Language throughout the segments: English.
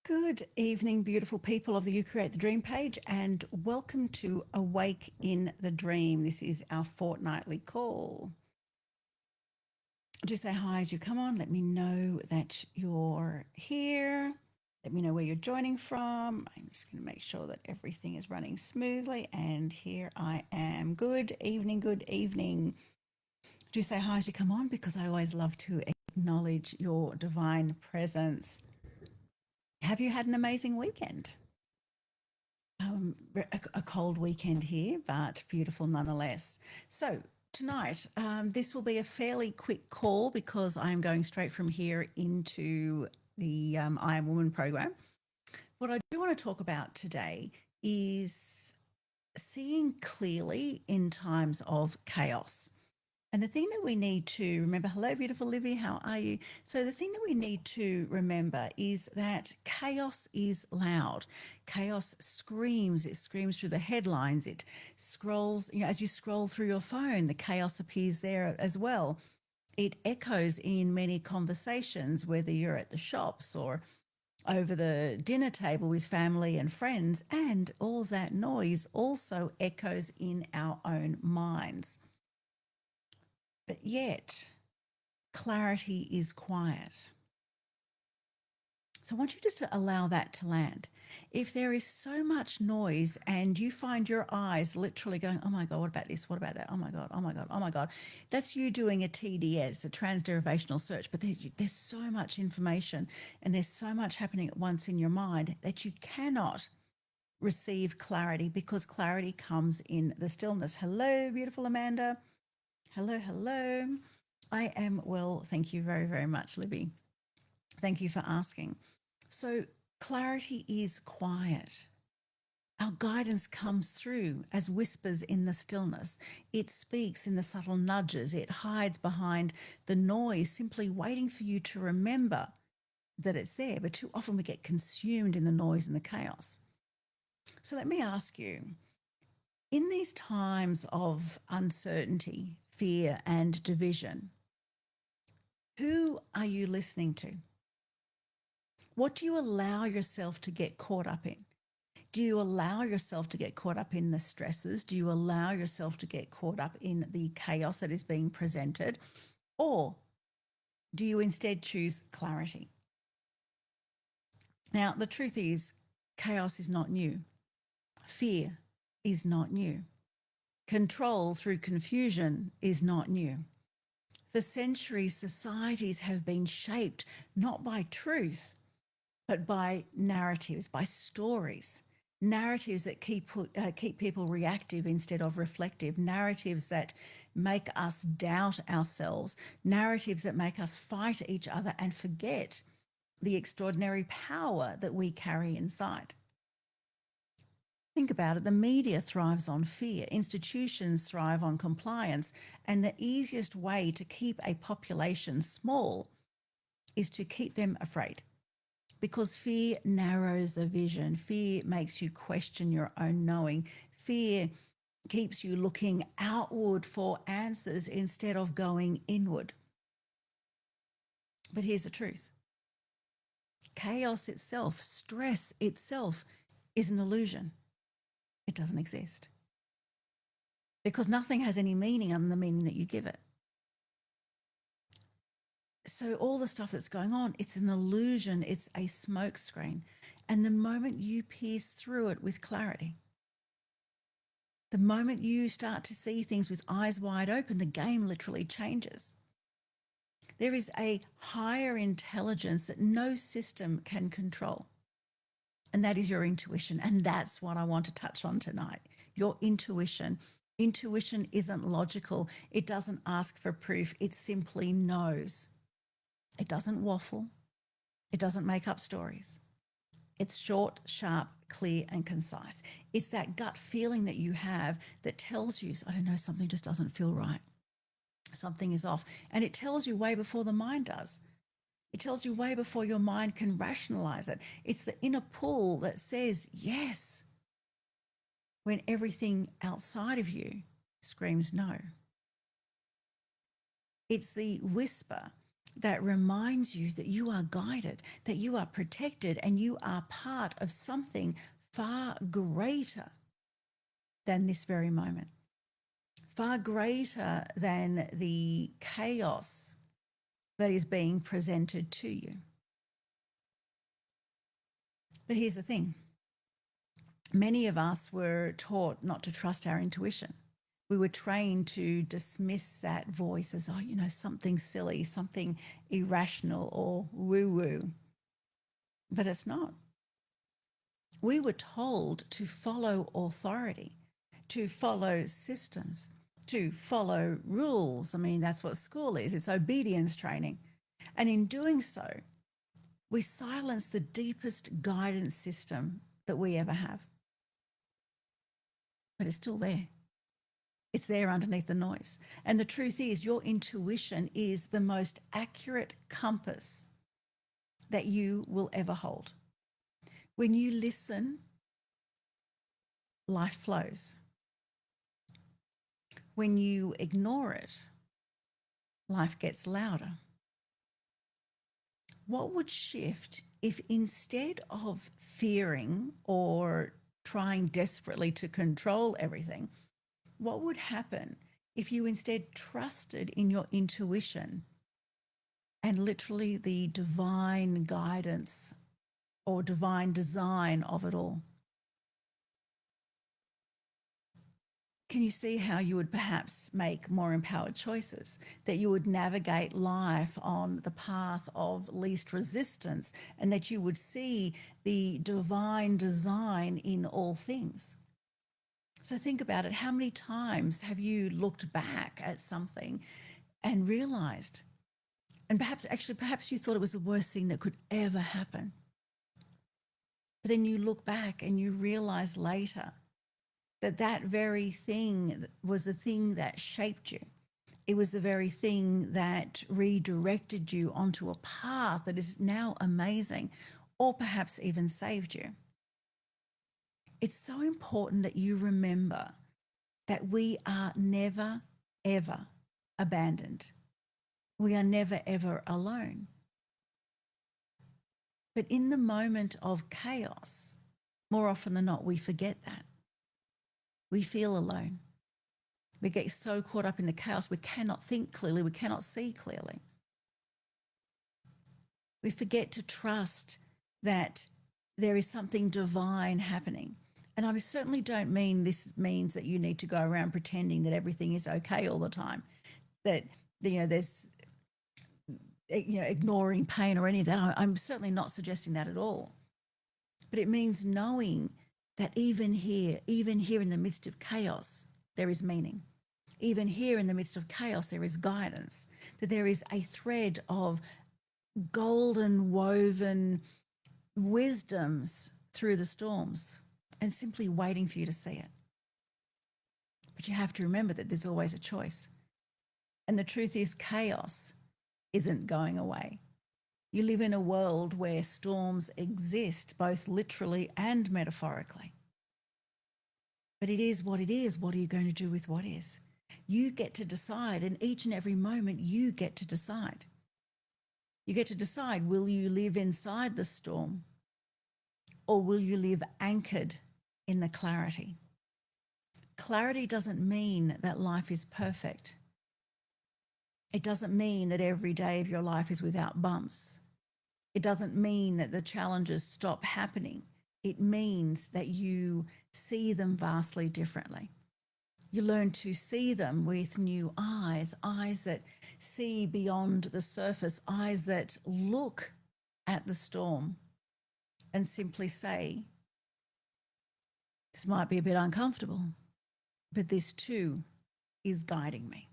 Good evening, beautiful people of the You Create the Dream page, and welcome to Awake in the Dream. This is our fortnightly call. Just say hi as you come on. Let me know that you're here. Let me know where you're joining from. I'm just going to make sure that everything is running smoothly. And here I am. Good evening, good evening. Do say hi as you come on, because I always love to acknowledge your divine presence. Have you had an amazing weekend? A cold weekend here, but beautiful nonetheless. So tonight, this will be a fairly quick call because I am going straight from here into the I Am Woman program. What I do want to talk about today is seeing clearly in times of chaos. And the thing that we need to remember, hello, beautiful Livy, how are you? So the thing that we need to remember is that chaos is loud. Chaos screams. It screams through the headlines. It scrolls, as you scroll through your phone, the chaos appears there as well. It echoes in many conversations, whether you're at the shops or over the dinner table with family and friends, and all of that noise also echoes in our own minds. But yet, clarity is quiet. So I want you just to allow that to land. If there is so much noise and you find your eyes literally going, oh my God, what about this? What about that? Oh my God, oh my God, oh my God. That's you doing a TDS, a transderivational search. But there's so much information and there's so much happening at once in your mind that you cannot receive clarity, because clarity comes in the stillness. Hello, beautiful Amanda. Hello, hello. I am well. Thank you very, very much, Libby. Thank you for asking. So clarity is quiet. Our guidance comes through as whispers in the stillness. It speaks in the subtle nudges. It hides behind the noise, simply waiting for you to remember that it's there. But too often we get consumed in the noise and the chaos. So let me ask you, in these times of uncertainty, fear, and division, who are you listening to? What do you allow yourself to get caught up in? Do you allow yourself to get caught up in the stresses? Do you allow yourself to get caught up in the chaos that is being presented? Or do you instead choose clarity? Now, the truth is, chaos is not new. Fear is not new. Control through confusion is not new. For centuries, societies have been shaped not by truth, but by narratives, by stories, narratives that keep people reactive instead of reflective, narratives that make us doubt ourselves, narratives that make us fight each other and forget the extraordinary power that we carry inside. Think about it. The media thrives on fear. Institutions thrive on compliance. And the easiest way to keep a population small is to keep them afraid, because fear narrows the vision. Fear makes you question your own knowing. Fear keeps you looking outward for answers instead of going inward. But here's the truth. Chaos itself, stress itself, is an illusion. It doesn't exist, because nothing has any meaning other than the meaning that you give it. So all the stuff that's going on, it's an illusion. It's a smokescreen. And the moment you pierce through it with clarity, the moment you start to see things with eyes wide open, the game literally changes. There is a higher intelligence that no system can control. And that is your intuition. And that's what I want to touch on tonight. Your intuition. Intuition isn't logical. It doesn't ask for proof. It simply knows. It doesn't waffle. It doesn't make up stories. It's short, sharp, clear, and concise. It's that gut feeling that you have that tells you, I don't know, something just doesn't feel right. Something is off. And it tells you way before the mind does. It tells you way before your mind can rationalize it. It's the inner pull that says yes, when everything outside of you screams no. It's the whisper that reminds you that you are guided, that you are protected, and you are part of something far greater than this very moment, far greater than the chaos that is being presented to you. But here's the thing. Many of us were taught not to trust our intuition. We were trained to dismiss that voice as, oh, something silly, something irrational or woo-woo. But it's not. We were told to follow authority, to follow systems, to follow rules. I mean, that's what school is. It's obedience training. And in doing so, we silence the deepest guidance system that we ever have. But it's still there. It's there underneath the noise. And the truth is, your intuition is the most accurate compass that you will ever hold. When you listen, life flows. When you ignore it, life gets louder. What would shift if instead of fearing or trying desperately to control everything, what would happen if you instead trusted in your intuition and literally the divine guidance or divine design of it all? Can you see how you would perhaps make more empowered choices, that you would navigate life on the path of least resistance, and that you would see the divine design in all things? So think about it. How many times have you looked back at something and realized, and perhaps you thought it was the worst thing that could ever happen. But then you look back and you realize later that that very thing was the thing that shaped you. It was the very thing that redirected you onto a path that is now amazing, or perhaps even saved you. It's so important that you remember that we are never, ever abandoned. We are never, ever alone. But in the moment of chaos, more often than not, we forget that. We feel alone. We get so caught up in the chaos, we cannot think clearly, we cannot see clearly. We forget to trust that there is something divine happening. And I certainly don't mean this means that you need to go around pretending that everything is okay all the time, that there's ignoring pain or any of that. I'm certainly not suggesting that at all. But it means knowing that even here in the midst of chaos, there is meaning. Even here in the midst of chaos, there is guidance, that there is a thread of golden woven wisdoms through the storms and simply waiting for you to see it. But you have to remember that there's always a choice. And the truth is, chaos isn't going away. You live in a world where storms exist, both literally and metaphorically. But it is what it is. What are you going to do with what is? You get to decide, and each and every moment you get to decide. You get to decide, will you live inside the storm, or will you live anchored in the clarity? Clarity doesn't mean that life is perfect. It doesn't mean that every day of your life is without bumps. It doesn't mean that the challenges stop happening. It means that you see them vastly differently. You learn to see them with new eyes, eyes that see beyond the surface, eyes that look at the storm and simply say, this might be a bit uncomfortable, but this too is guiding me.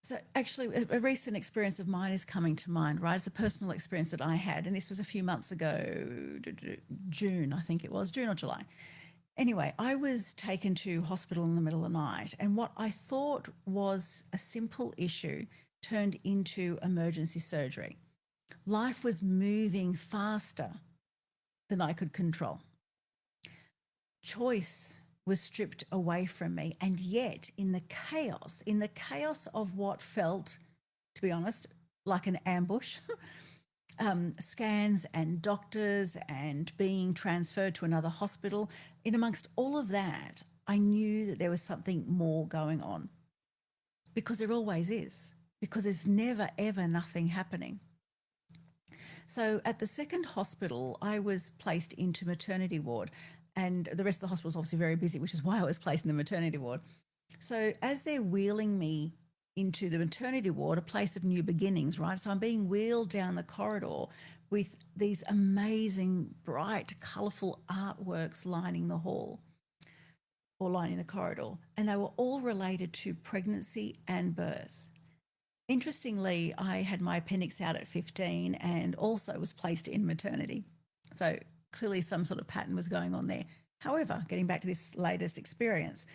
So actually, a recent experience of mine is coming to mind, right? It's a personal experience that I had, and this was a few months ago, June, I think it was, June or July. Anyway, I was taken to hospital in the middle of the night, and what I thought was a simple issue turned into emergency surgery. Life was moving faster than I could control. Choice was stripped away from me, and yet in the chaos of what felt to be honest, like an ambush. Scans and doctors and being transferred to another hospital. In amongst all of that, I knew that there was something more going on, because there always is, because there's never, ever nothing happening. So at the second hospital, I was placed into maternity ward, and the rest of the hospital was obviously very busy, which is why I was placed in the maternity ward. So as they're wheeling me into the maternity ward, a place of new beginnings, right? So I'm being wheeled down the corridor with these amazing, bright, colourful artworks lining the hall or lining the corridor. And they were all related to pregnancy and birth. Interestingly, I had my appendix out at 15 and also was placed in maternity. So clearly some sort of pattern was going on there. However, getting back to this latest experience,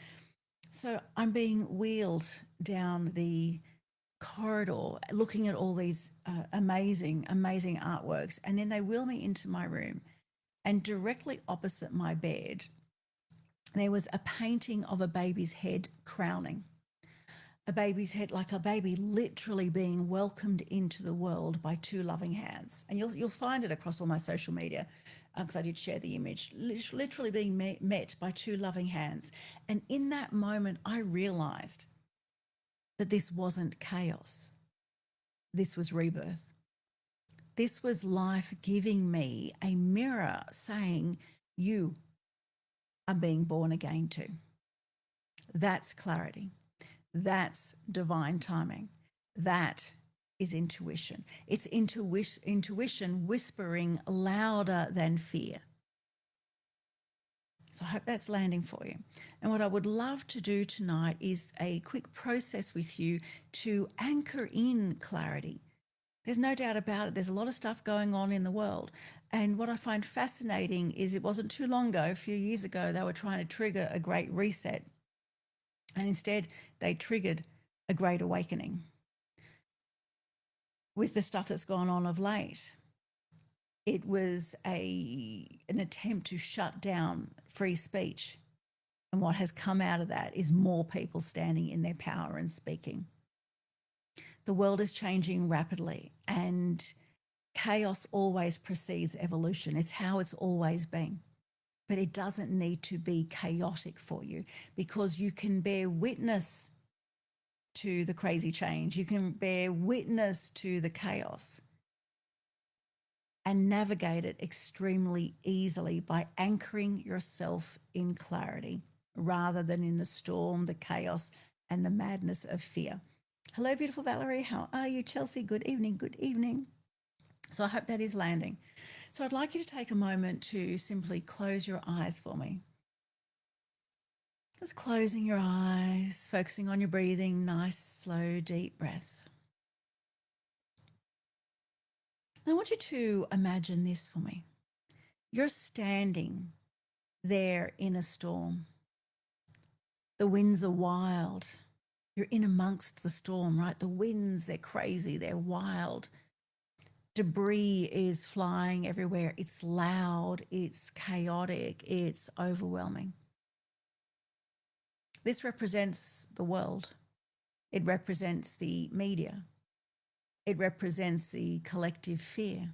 so I'm being wheeled down the corridor looking at all these amazing, amazing artworks. And then they wheel me into my room, and directly opposite my bed, there was a painting of a baby's head crowning. A baby's head, like a baby literally being welcomed into the world by two loving hands. And you'll find it across all my social media, because I did share the image, literally being met by two loving hands. And in that moment, I realized that this wasn't chaos. This was rebirth. This was life giving me a mirror saying, you are being born again too. That's clarity. That's divine timing. That is intuition. It's intuition whispering louder than fear. So I hope that's landing for you. And what I would love to do tonight is a quick process with you to anchor in clarity. There's no doubt about it. There's a lot of stuff going on in the world. And what I find fascinating is it wasn't too long ago, a few years ago, they were trying to trigger a great reset. And instead, they triggered a great awakening with the stuff that's gone on of late. It was an attempt to shut down free speech. And what has come out of that is more people standing in their power and speaking. The world is changing rapidly, and chaos always precedes evolution. It's how it's always been. But it doesn't need to be chaotic for you, because you can bear witness to the crazy change. You can bear witness to the chaos and navigate it extremely easily by anchoring yourself in clarity rather than in the storm, the chaos, and the madness of fear. Hello, beautiful Valerie. How are you? Chelsea, good evening. Good evening. So I hope that is landing. So I'd like you to take a moment to simply close your eyes for me. Just closing your eyes, focusing on your breathing, nice, slow, deep breaths. I want you to imagine this for me. You're standing there in a storm. The winds are wild. You're in amongst the storm, right? The winds, they're crazy, they're wild. Debris is flying everywhere. It's loud, it's chaotic, it's overwhelming. This represents the world. It represents the media. It represents the collective fear.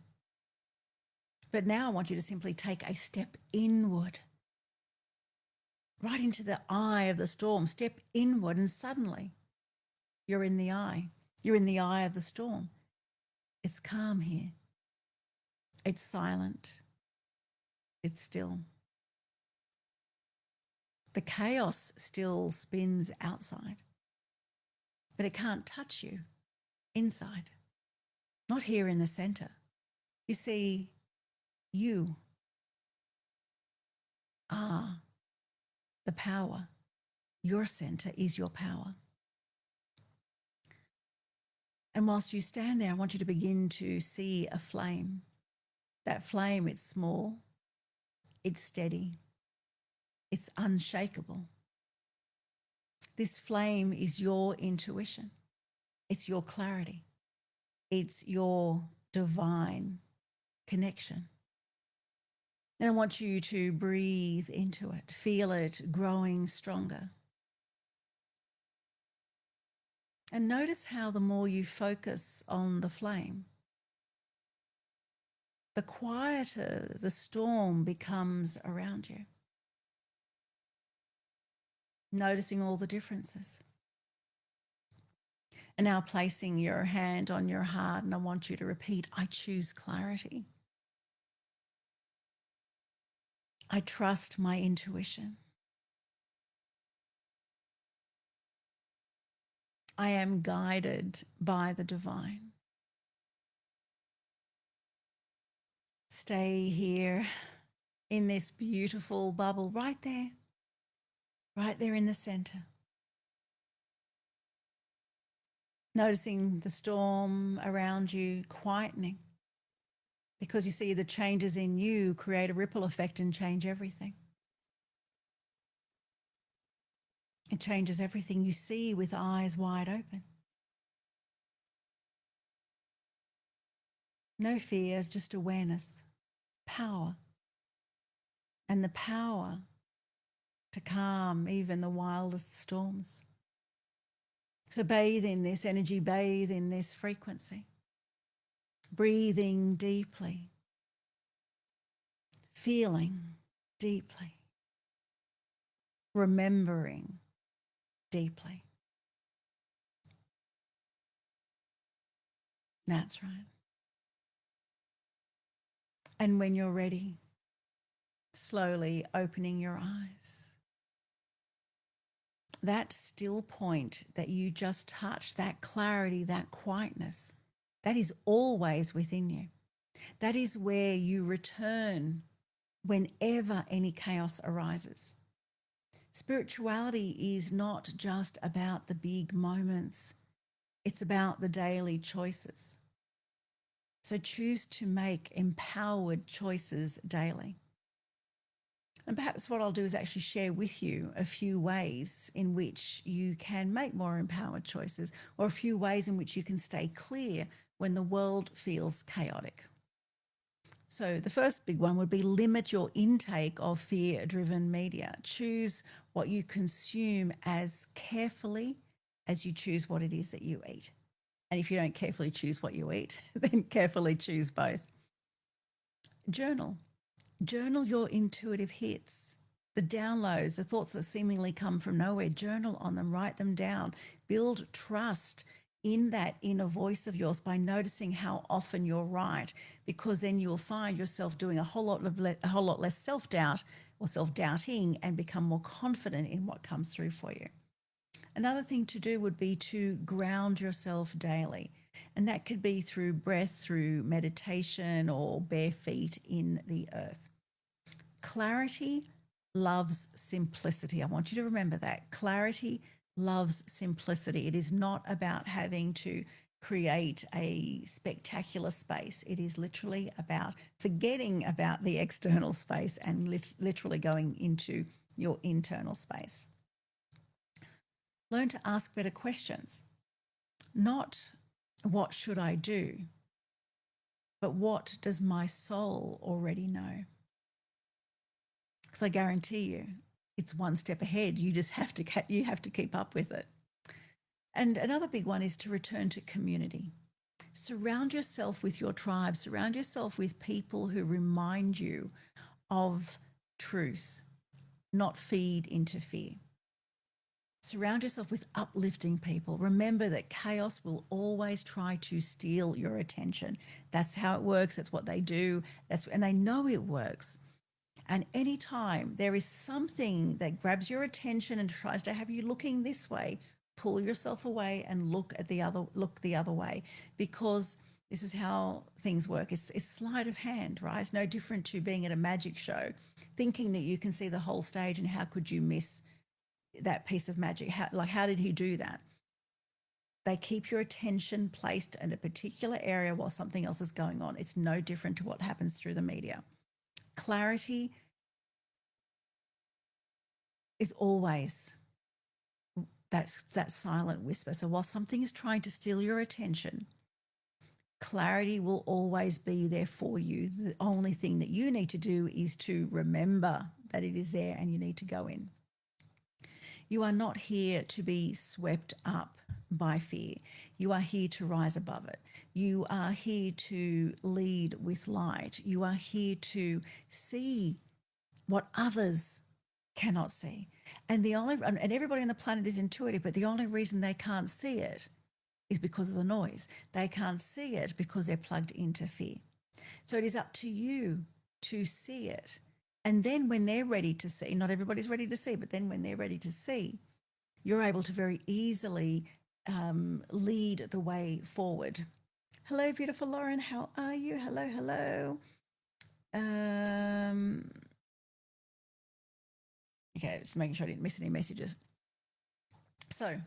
But now I want you to simply take a step inward, right into the eye of the storm. Step inward, and suddenly you're in the eye. You're in the eye of the storm. It's calm here. It's silent. It's still. The chaos still spins outside, but it can't touch you inside, not here in the center. You see, you are the power. Your center is your power. And whilst you stand there, I want you to begin to see a flame. That flame, it's small, it's steady, it's unshakable. This flame is your intuition. It's your clarity. It's your divine connection. And I want you to breathe into it, feel it growing stronger. And notice how the more you focus on the flame, the quieter the storm becomes around you. Noticing all the differences. And now placing your hand on your heart, and I want you to repeat, I choose clarity. I trust my intuition. I am guided by the divine. Stay here in this beautiful bubble right there in the center. Noticing the storm around you quietening, because you see the changes in you create a ripple effect and change everything. It changes everything you see with eyes wide open. No fear, just awareness, power, and the power to calm even the wildest storms. So bathe in this energy, bathe in this frequency. Breathing deeply, feeling deeply, remembering deeply. That's right. And when you're ready, slowly opening your eyes. That still point that you just touched, that clarity, that quietness, that is always within you. That is where you return whenever any chaos arises. Spirituality is not just about the big moments, it's about the daily choices. So choose to make empowered choices daily. And perhaps what I'll do is actually share with you a few ways in which you can make more empowered choices, or a few ways in which you can stay clear when the world feels chaotic. So the first big one would be limit your intake of fear-driven media. Choose what you consume as carefully as you choose what it is that you eat. And if you don't carefully choose what you eat, then carefully choose both. Journal. Journal your intuitive hits, the downloads, the thoughts that seemingly come from nowhere. Journal on them, write them down. Build trust in that inner voice of yours by noticing how often you're right, because then you'll find yourself doing a whole lot less self-doubt or self-doubting, and become more confident in what comes through for you. Another thing to do would be to ground yourself daily. And that could be through breath, through meditation, or bare feet in the earth. Clarity loves simplicity. I want you to remember that. Clarity loves simplicity. It is not about having to create a spectacular space. It is literally about forgetting about the external space and literally going into your internal space. Learn to ask better questions. Not what should I do, but what does my soul already know? Because I guarantee you, it's one step ahead. You just have to keep up with it. And another big one is to return to community. Surround yourself with your tribe. Surround yourself with people who remind you of truth, not feed into fear. Surround yourself with uplifting people. Remember that chaos will always try to steal your attention. That's how it works. That's what they do. And they know it works. And anytime there is something that grabs your attention and tries to have you looking this way, pull yourself away and look the other way, because this is how things work. It's sleight of hand, right? It's no different to being at a magic show, thinking that you can see the whole stage, and how could you miss that piece of magic? How did he do that? They keep your attention placed in a particular area while something else is going on. It's no different to what happens through the media. Clarity is always that silent whisper. So while something is trying to steal your attention, clarity will always be there for you. The only thing that you need to do is to remember that it is there, and you need to go in. You are not here to be swept up by fear. You are here to rise above it. You are here to lead with light. You are here to see what others cannot see. And everybody on the planet is intuitive, but the only reason they can't see it is because of the noise. They can't see it because they're plugged into fear. So it is up to you to see it. And then when they're ready to see, not everybody's ready to see, but then when they're ready to see, you're able to very easily lead the way forward. Hello, beautiful Lauren. How are you? Hello, hello. Okay, just making sure I didn't miss any messages. So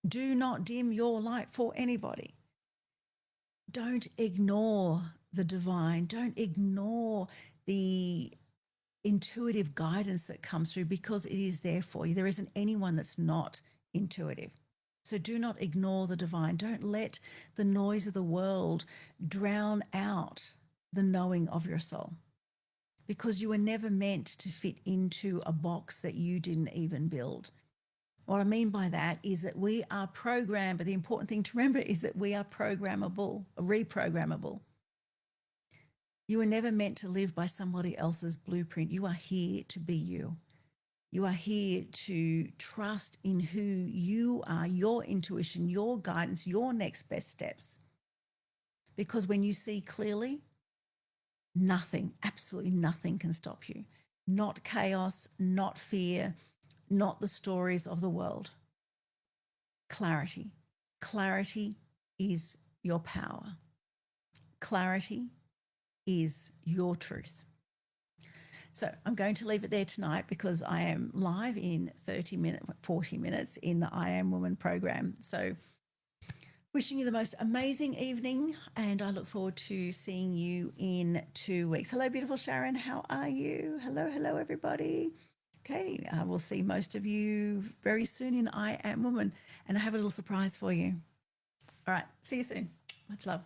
do not dim your light for anybody. Don't ignore the divine. Don't ignore the intuitive guidance that comes through, because it is there for you. There isn't anyone that's not intuitive. So do not ignore the divine. Don't let the noise of the world drown out the knowing of your soul, because you were never meant to fit into a box that you didn't even build. What I mean by that is that we are programmed, but the important thing to remember is that we are programmable, reprogrammable. You were never meant to live by somebody else's blueprint. You are here to be you. You are here to trust in who you are, your intuition, your guidance, your next best steps. Because when you see clearly, nothing, absolutely nothing can stop you. Not chaos, not fear, not the stories of the world. Clarity. Clarity is your power. Clarity is your truth. So I'm going to leave it there tonight, because I am live in 40 minutes in the I Am Woman program. So wishing you the most amazing evening, and I look forward to seeing you in 2 weeks. Hello, beautiful Sharon. How are you? Hello, hello, everybody. Okay, we'll see most of you very soon in I Am Woman, and I have a little surprise for you. All right, see you soon. Much love.